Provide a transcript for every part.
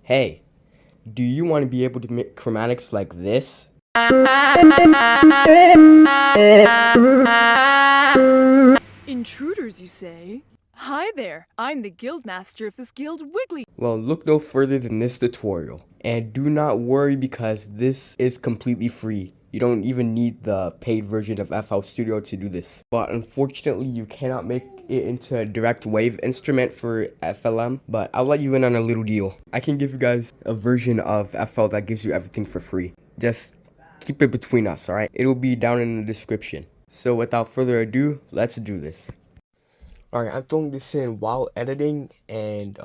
Hey, do you want to be able to make chromatics like this? Intruders, you say? Hi there, I'm the guild master of this guild, Wiggly. Well, look no further than this tutorial. And do not worry because this is completely free. You don't even need the paid version of FL Studio to do this. But unfortunately, you cannot make it into a direct wave instrument for FLM. But I'll let you in on a little deal. I can give you guys a version of FL that gives you everything for free. Just keep it between us, alright? It will be down in the description. So without further ado, let's do this. Alright, I'm throwing this in while editing, and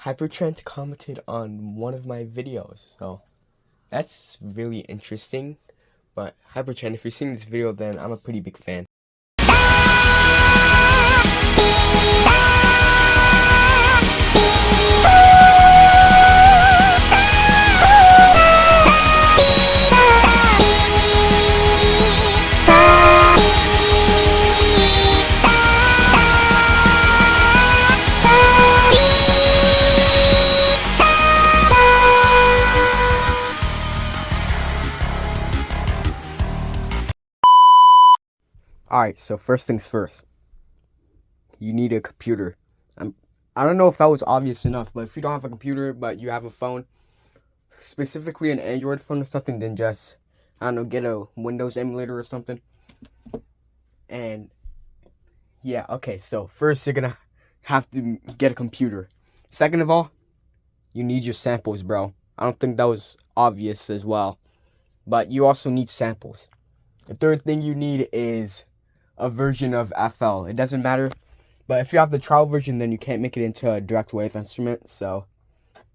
Hypertrend commented on one of my videos, so that's really interesting. But Hypertrend, if you're seeing this video, then I'm a pretty big fan. Alright, so first things first. You need a computer. I don't know if that was obvious enough, but if you don't have a computer, but you have a phone, specifically an Android phone or something, then just, I don't know, get a Windows emulator or something. And, yeah, okay, so first you're gonna have to get a computer. Second of all, you need your samples, bro. I don't think that was obvious as well, but you also need samples. The third thing you need is a version of FL. It doesn't matter, but if you have the trial version, then you can't make it into a direct wave instrument, so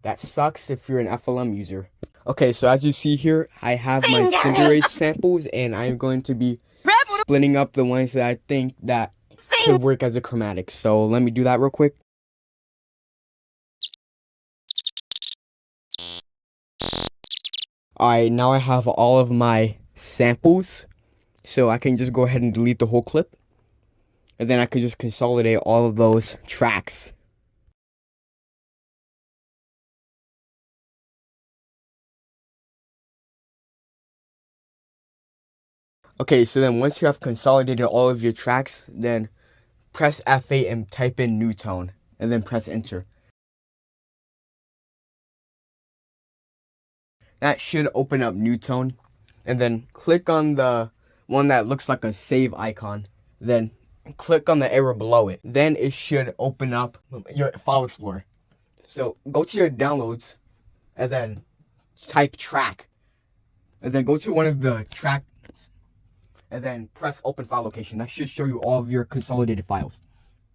that sucks if you're an FLM user. Okay, so as you see here, I have my Cinderace samples, and I'm going to be splitting up the ones that I think that could work as a chromatic. So let me do that real quick. Alright, now I have all of my samples, so I can just go ahead and delete the whole clip. And then I could just consolidate all of those tracks. Okay, so then once you have consolidated all of your tracks, then press F8 and type in Newtone, and then press enter. That should open up Newtone, and then click on the one that looks like a save icon, then click on the arrow below it. Then it should open up your file explorer. So go to your downloads, and then type track, and then go to one of the tracks, and then press open file location. That should show you all of your consolidated files.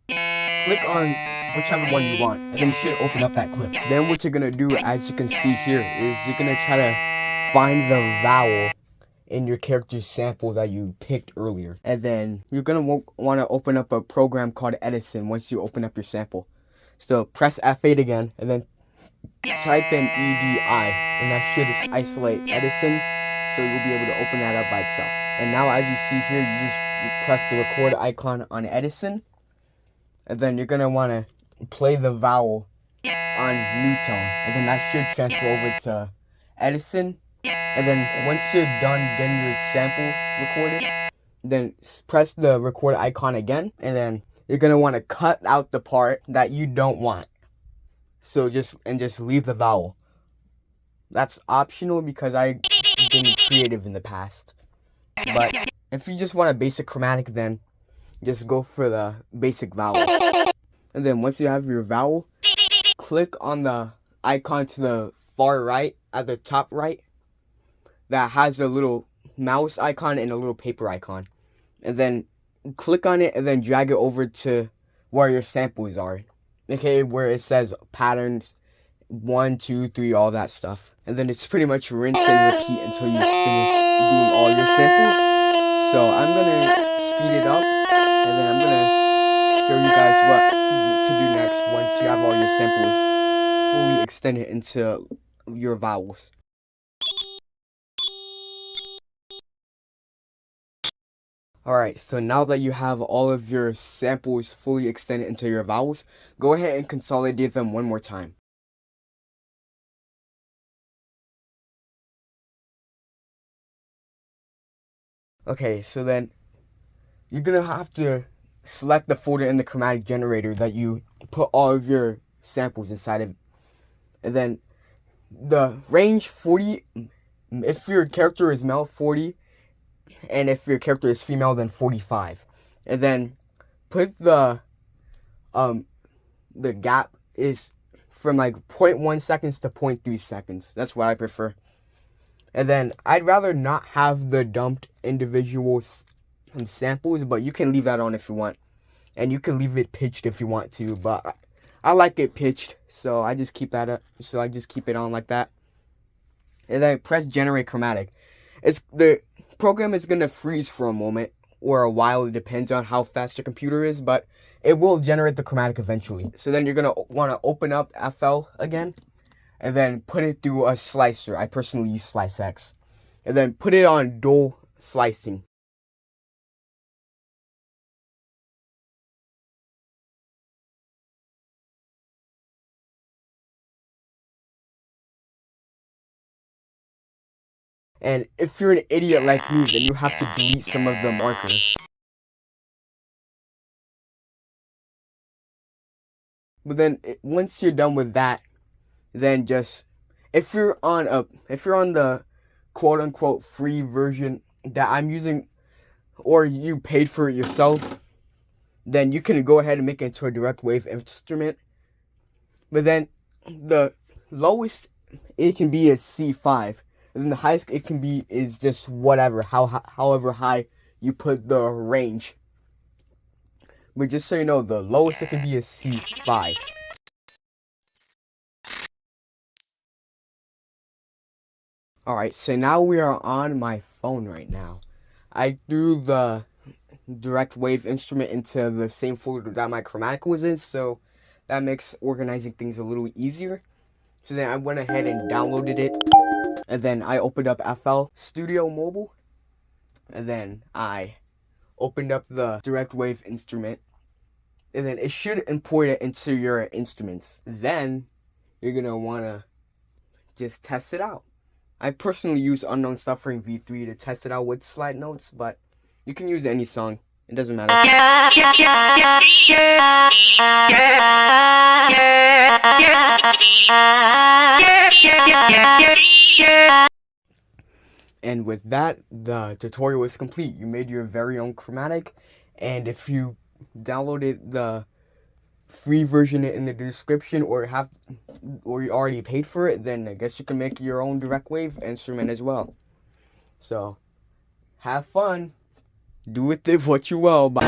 Click on whichever one you want, and then it should open up that clip. Then what you're gonna do, as you can see here, is you're gonna try to find the vowel in your character's sample that you picked earlier. And then you're gonna want to open up a program called Edison once you open up your sample. So press F8 again, and then type in EDI, and that should isolate Edison, so you'll be able to open that up by itself. And now as you see here, you just press the record icon on Edison, and then you're gonna want to play the vowel on Newtone, and then that should transfer over to Edison. And then once you're done getting your sample recorded, then press the record icon again, and then you're gonna want to cut out the part that you don't want. So just leave the vowel. That's optional because I've been creative in the past. But if you just want a basic chromatic, then just go for the basic vowel. And then once you have your vowel, click on the icon to the far right, at the top right, that has a little mouse icon and a little paper icon. And then click on it and then drag it over to where your samples are. Okay, where it says patterns 1, 2, 3, all that stuff. And then it's pretty much rinse and repeat until you finish doing all your samples. So I'm gonna speed it up, and then I'm gonna show you guys what to do next once you have all your samples fully extended into your vowels. Alright, so now that you have all of your samples fully extended into your vowels, go ahead and consolidate them one more time. Okay, so then you're gonna have to select the folder in the chromatic generator that you put all of your samples inside of, and then the range 40. If your character is male, 40, and if your character is female, then 45. And then put the gap is from like 0.1 seconds to 0.3 seconds. That's what I prefer. And then I'd rather not have the dumped individual samples, but you can leave that on if you want. And you can leave it pitched if you want to, but I like it pitched, so I just keep that up. So I just keep it on like that. And then press generate chromatic. The program is gonna freeze for a moment or a while. It depends on how fast your computer is, but it will generate the chromatic eventually. So then you're gonna want to open up FL again, and then put it through a slicer. I personally use Slice X, and then put it on dual slicing. And if you're an idiot like me, then you have to delete some of the markers. But then once you're done with that, then just if you're on the quote unquote free version that I'm using, or you paid for it yourself, then you can go ahead and make it into a direct wave instrument. But then the lowest it can be is C5. And then the highest it can be is just whatever, however high you put the range. But just so you know, the lowest it can be is C5. Alright, so now we are on my phone right now. I threw the direct wave instrument into the same folder that my chromatic was in, so that makes organizing things a little easier. So then I went ahead and downloaded it. And then I opened up FL Studio Mobile. And then I opened up the direct wave instrument. And then it should import it into your instruments. Then you're going to want to just test it out. I personally use Unknown Suffering V3 to test it out with slide notes, but you can use any song. It doesn't matter. And with that, the tutorial is complete. You made your very own chromatic, and if you downloaded the free version in the description or you already paid for it, then I guess you can make your own direct wave instrument as well. So have fun. Do with it what you will. Bye.